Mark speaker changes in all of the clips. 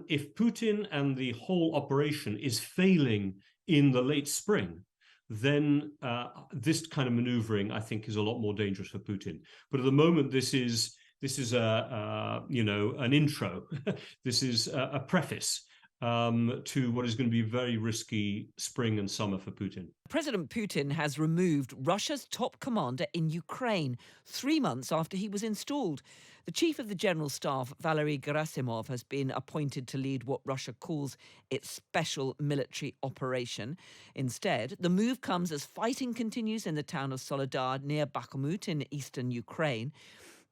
Speaker 1: if Putin and the whole operation is failing in the late spring, then this kind of maneuvering, I think, is a lot more dangerous for Putin. But at the moment, this is an intro. This is a preface to what is going to be a very risky spring and summer for Putin.
Speaker 2: President Putin has removed Russia's top commander in Ukraine 3 months after he was installed. The chief of the general staff, Valery Gerasimov, has been appointed to lead what Russia calls its special military operation. Instead, the move comes as fighting continues in the town of Soledar near Bakhmut in eastern Ukraine.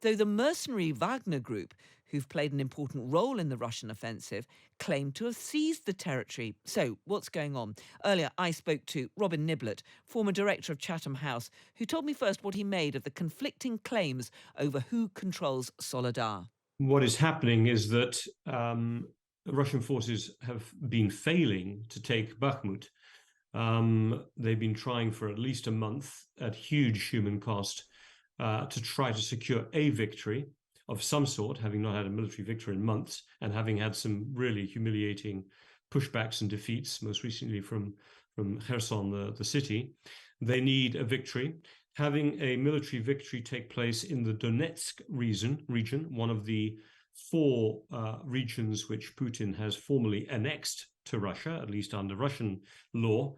Speaker 2: Though the mercenary Wagner Group, who've played an important role in the Russian offensive, claim to have seized the territory. So, what's going on? Earlier, I spoke to Robin Niblett, former director of Chatham House, who told me first what he made of the conflicting claims over who controls Soledar.
Speaker 1: What is happening is that the Russian forces have been failing to take Bakhmut. They've been trying for at least a month at huge human cost to try to secure a victory of some sort, having not had a military victory in months and having had some really humiliating pushbacks and defeats, most recently from Kherson, the city. They need a victory. Having a military victory take place in the Donetsk region, one of the 4 regions which Putin has formally annexed to Russia, at least under Russian law,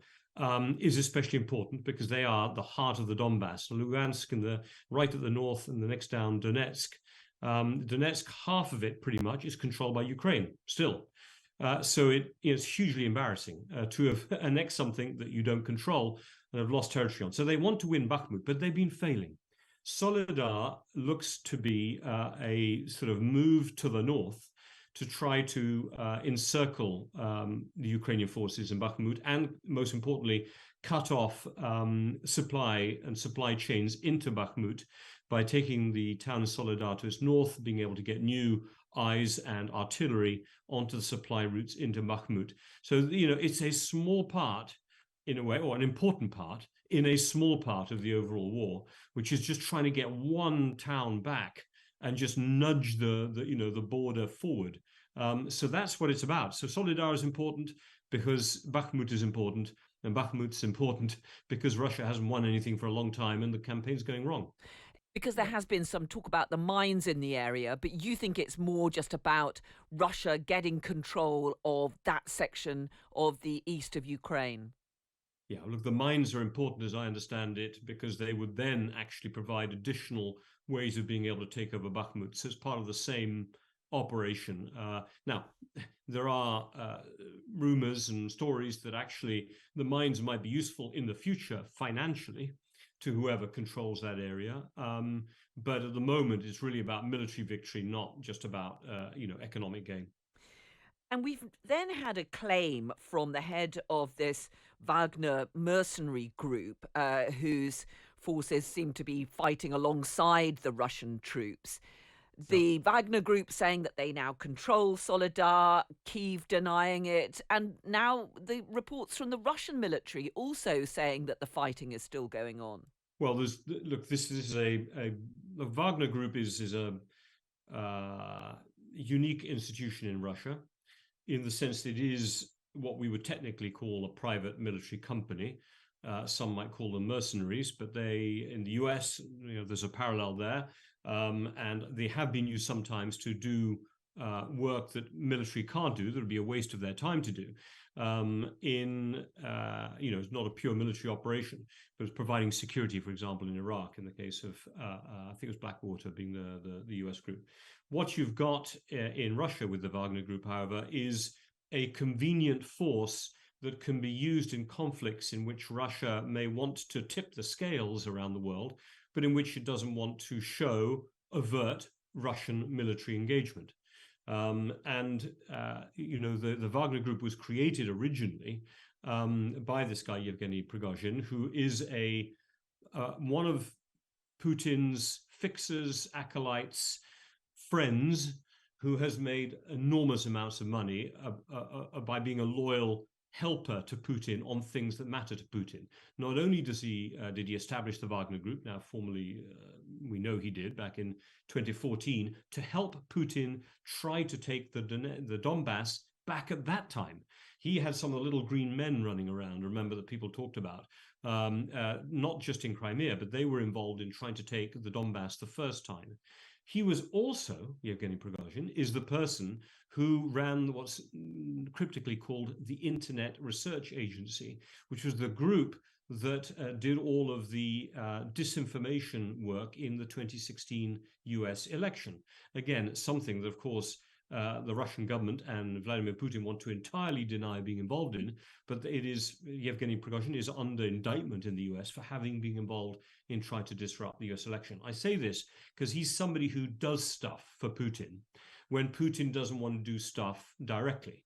Speaker 1: is especially important because they are the heart of the Donbass. Lugansk in the right at the north and the next down Donetsk. Donetsk, half of it pretty much is controlled by Ukraine still. So it is hugely embarrassing to have annexed something that you don't control and have lost territory on. So they want to win Bakhmut, but they've been failing. Soledar looks to be a sort of move to the north to try to encircle the Ukrainian forces in Bakhmut and, most importantly, cut off supply chains into Bakhmut by taking the town of Soledar to its north, being able to get new eyes and artillery onto the supply routes into Bakhmut. So, it's a small part, in a way, or an important part, in a small part of the overall war, which is just trying to get one town back and just nudge the border forward. So that's what it's about. So Soledar is important because Bakhmut is important, and Bakhmut's important because Russia hasn't won anything for a long time and the campaign's going wrong.
Speaker 2: Because there has been some talk about the mines in the area, but you think it's more just about Russia getting control of that section of the east of Ukraine?
Speaker 1: Yeah, look, the mines are important, as I understand it, because they would then actually provide additional ways of being able to take over Bakhmut. So it's part of the same operation. Now, there are rumors and stories that actually the mines might be useful in the future financially to whoever controls that area. But at the moment, it's really about military victory, not just about economic gain.
Speaker 2: And we've then had a claim from the head of this Wagner mercenary group, whose forces seem to be fighting alongside the Russian troops. The Wagner Group saying that they now control Soledar, Kyiv denying it, and now the reports from the Russian military also saying that the fighting is still going on.
Speaker 1: Well, this is the Wagner Group is a unique institution in Russia, in the sense that it is what we would technically call a private military company. Some might call them mercenaries, but they, in the US, there's a parallel there. And they have been used sometimes to do work that military can't do, that would be a waste of their time to do. It's not a pure military operation, but it's providing security, for example, in Iraq, in the case of, I think it was Blackwater being the US group. What you've got in Russia with the Wagner Group, however, is a convenient force that can be used in conflicts in which Russia may want to tip the scales around the world, but in which it doesn't want to avert Russian military engagement. The Wagner Group was created originally by this guy, Yevgeny Prigozhin, who is one of Putin's fixers, acolytes, friends, who has made enormous amounts of money by being a loyal helper to Putin on things that matter to Putin. Not only did he establish the Wagner Group, now formally we know he did back in 2014, to help Putin try to take the Donbass back at that time. He had some of the little green men running around, remember, that people talked about, not just in Crimea, but they were involved in trying to take the Donbass the first time. He was also, Yevgeny Prigozhin, is the person who ran what's cryptically called the Internet Research Agency, which was the group that did all of the disinformation work in the 2016 US election. Again, something that, of course, the Russian government and Vladimir Putin want to entirely deny being involved in, but it is Yevgeny Prigozhin is under indictment in the US for having been involved in trying to disrupt the US election. I say this because he's somebody who does stuff for Putin when Putin doesn't want to do stuff directly.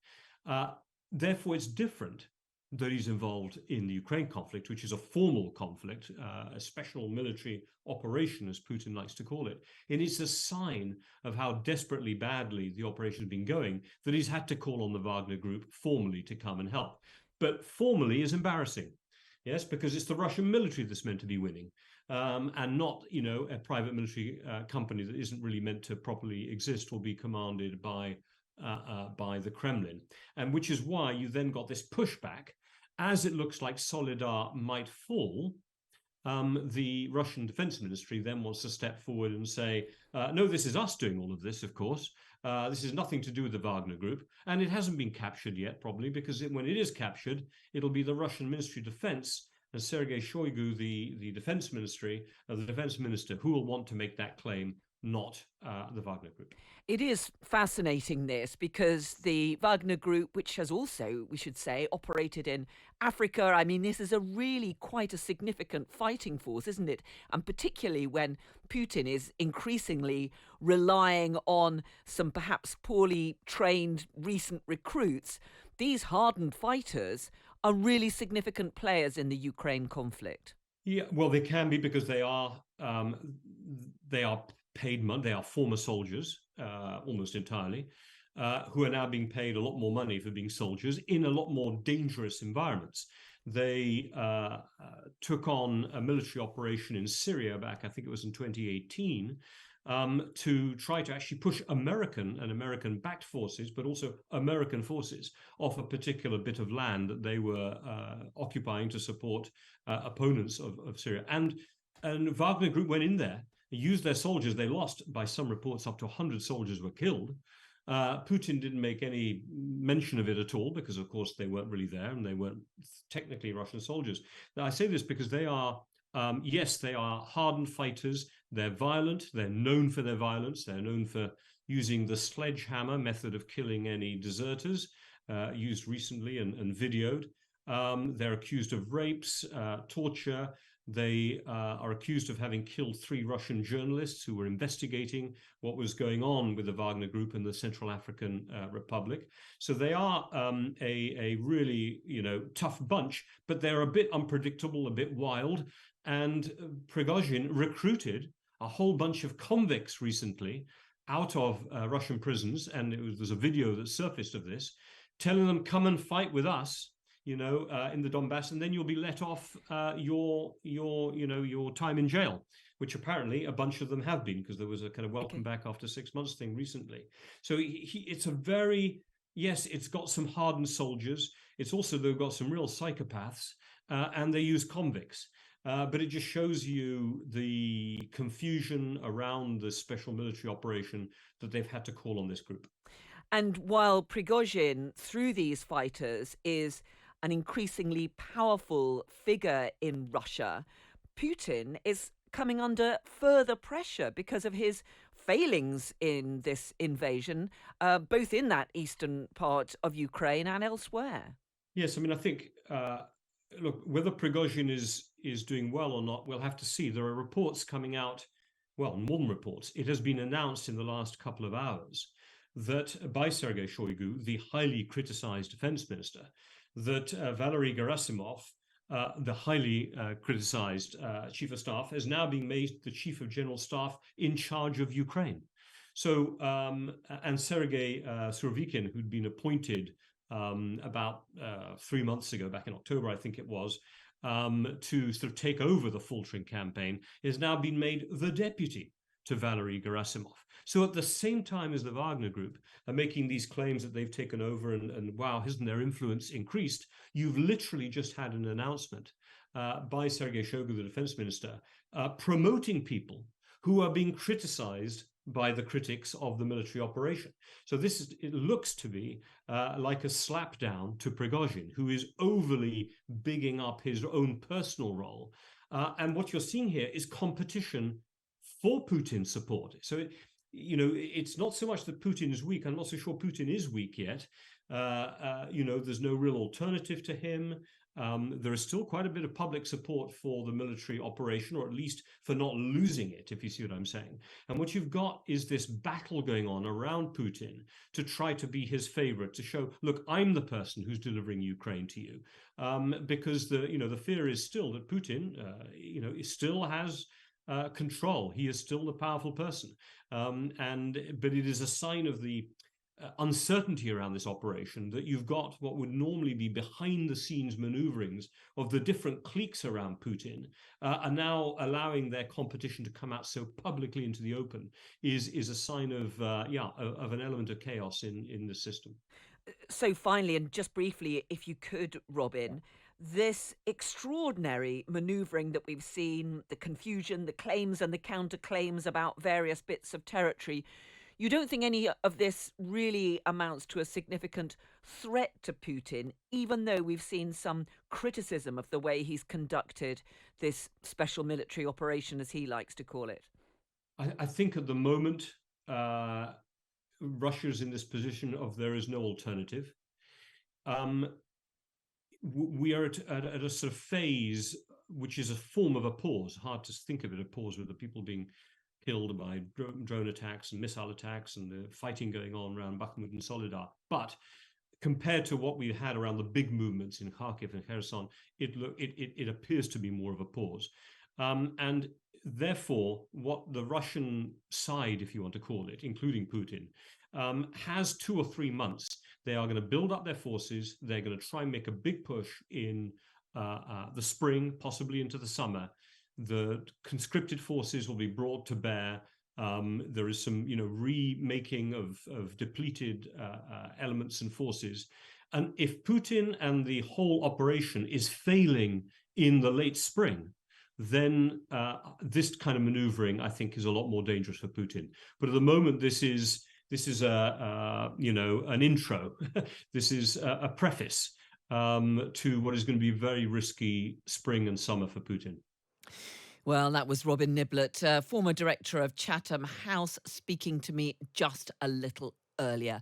Speaker 1: Therefore, it's different that he's involved in the Ukraine conflict, which is a formal conflict, a special military operation, as Putin likes to call it. And it's a sign of how desperately badly the operation has been going that he's had to call on the Wagner Group formally to come and help. But formally is embarrassing, yes, because it's the Russian military that's meant to be winning, and not, a private military company that isn't really meant to properly exist or be commanded by the Kremlin. And which is why you then got this pushback. As it looks like Soledar might fall, the Russian Defense Ministry then wants to step forward and say, no, this is us doing all of this, of course. This is nothing to do with the Wagner Group. And it hasn't been captured yet, probably, because when it is captured, it'll be the Russian Ministry of Defense and Sergei Shoigu, the defense minister, who will want to make that claim, not the Wagner Group.
Speaker 2: It is fascinating, this, because the Wagner Group, which has also, we should say, operated in Africa, I mean, this is really quite a significant fighting force, isn't it? And particularly when Putin is increasingly relying on some perhaps poorly trained recent recruits, these hardened fighters are really significant players in the Ukraine conflict.
Speaker 1: Yeah, well, they can be, because they are paid money. They are former soldiers, almost entirely, who are now being paid a lot more money for being soldiers in a lot more dangerous environments. They took on a military operation in Syria back, I think it was in 2018, to try to actually push American and American-backed forces, but also American forces, off a particular bit of land that they were occupying to support opponents of Syria. And Wagner Group went in there, used their soldiers. They lost, by some reports, up to 100 soldiers were killed. Putin didn't make any mention of it at all, because, of course, they weren't really there and they weren't technically Russian soldiers. Now, I say this because they are, yes, they are hardened fighters. They're violent. They're known for their violence. They're known for using the sledgehammer method of killing any deserters, used recently and videoed. They're accused of rapes, torture. They are accused of having killed 3 Russian journalists who were investigating what was going on with the Wagner Group in the Central African Republic. So they are a really, tough bunch, but they're a bit unpredictable, a bit wild. And Prigozhin recruited a whole bunch of convicts recently out of Russian prisons, and there's a video that surfaced of this, telling them, come and fight with us, in the Donbass, and then you'll be let off your time in jail, which apparently a bunch of them have been, because there was a kind of welcome back after 6 months thing recently. So it's a very, yes, it's got some hardened soldiers. It's also, they've got some real psychopaths, and they use convicts. But it just shows you the confusion around the special military operation that they've had to call on this group.
Speaker 2: And while Prigozhin, through these fighters, is an increasingly powerful figure in Russia, Putin is coming under further pressure because of his failings in this invasion, both in that eastern part of Ukraine and elsewhere.
Speaker 1: Yes, I mean, I think, look, whether Prigozhin is doing well or not, we'll have to see. There are reports coming out, well, more than reports. It has been announced in the last couple of hours that by Sergei Shoigu, the highly criticized defense minister, that Valery Gerasimov, the highly criticized chief of staff, is now being made the chief of general staff in charge of Ukraine. So, and Sergei Surovikin, who'd been appointed about 3 months ago, back in October, I think it was, to sort of take over the faltering campaign, has now been made the deputy to Valery Gerasimov. So at the same time as the Wagner Group are making these claims that they've taken over and wow, hasn't their influence increased, you've literally just had an announcement by Sergei Shoigu, the defense minister, promoting people who are being criticized by the critics of the military operation. So it looks to be like a slapdown to Prigozhin, who is overly bigging up his own personal role. And what you're seeing here is competition for Putin's support. So, it's not so much that Putin is weak. I'm not so sure Putin is weak yet. There's no real alternative to him. There is still quite a bit of public support for the military operation, or at least for not losing it, if you see what I'm saying. And what you've got is this battle going on around Putin to try to be his favorite, to show, look, I'm the person who's delivering Ukraine to you, because the fear is still that Putin, still has control. He is still the powerful person, but it is a sign of the uncertainty around this operation that you've got what would normally be behind the scenes maneuverings of the different cliques around Putin are now allowing their competition to come out so publicly into the open is a sign of an element of chaos in the system.
Speaker 2: So finally, and just briefly, if you could, Robin, this extraordinary manoeuvring that we've seen, the confusion, the claims and the counterclaims about various bits of territory, you don't think any of this really amounts to a significant threat to Putin, even though we've seen some criticism of the way he's conducted this special military operation, as he likes to call it?
Speaker 1: I think at the moment, Russia's in this position of there is no alternative. We are at a sort of phase which is a form of a pause. Hard to think of it, a pause with the people being killed by drone attacks and missile attacks and the fighting going on around Bakhmut and Soledar. But compared to what we had around the big movements in Kharkiv and Kherson, it appears to be more of a pause. And therefore, what the Russian side, if you want to call it, including Putin, has 2 or 3 months. They are going to build up their forces. They're going to try and make a big push in the spring, possibly into the summer. The conscripted forces will be brought to bear. There is some, remaking of depleted elements and forces. And if Putin and the whole operation is failing in the late spring, then this kind of maneuvering, I think, is a lot more dangerous for Putin. But at the moment, this is an intro. This is a preface to what is going to be very risky spring and summer for Putin.
Speaker 2: Well, that was Robin Niblett, former director of Chatham House, speaking to me just a little earlier.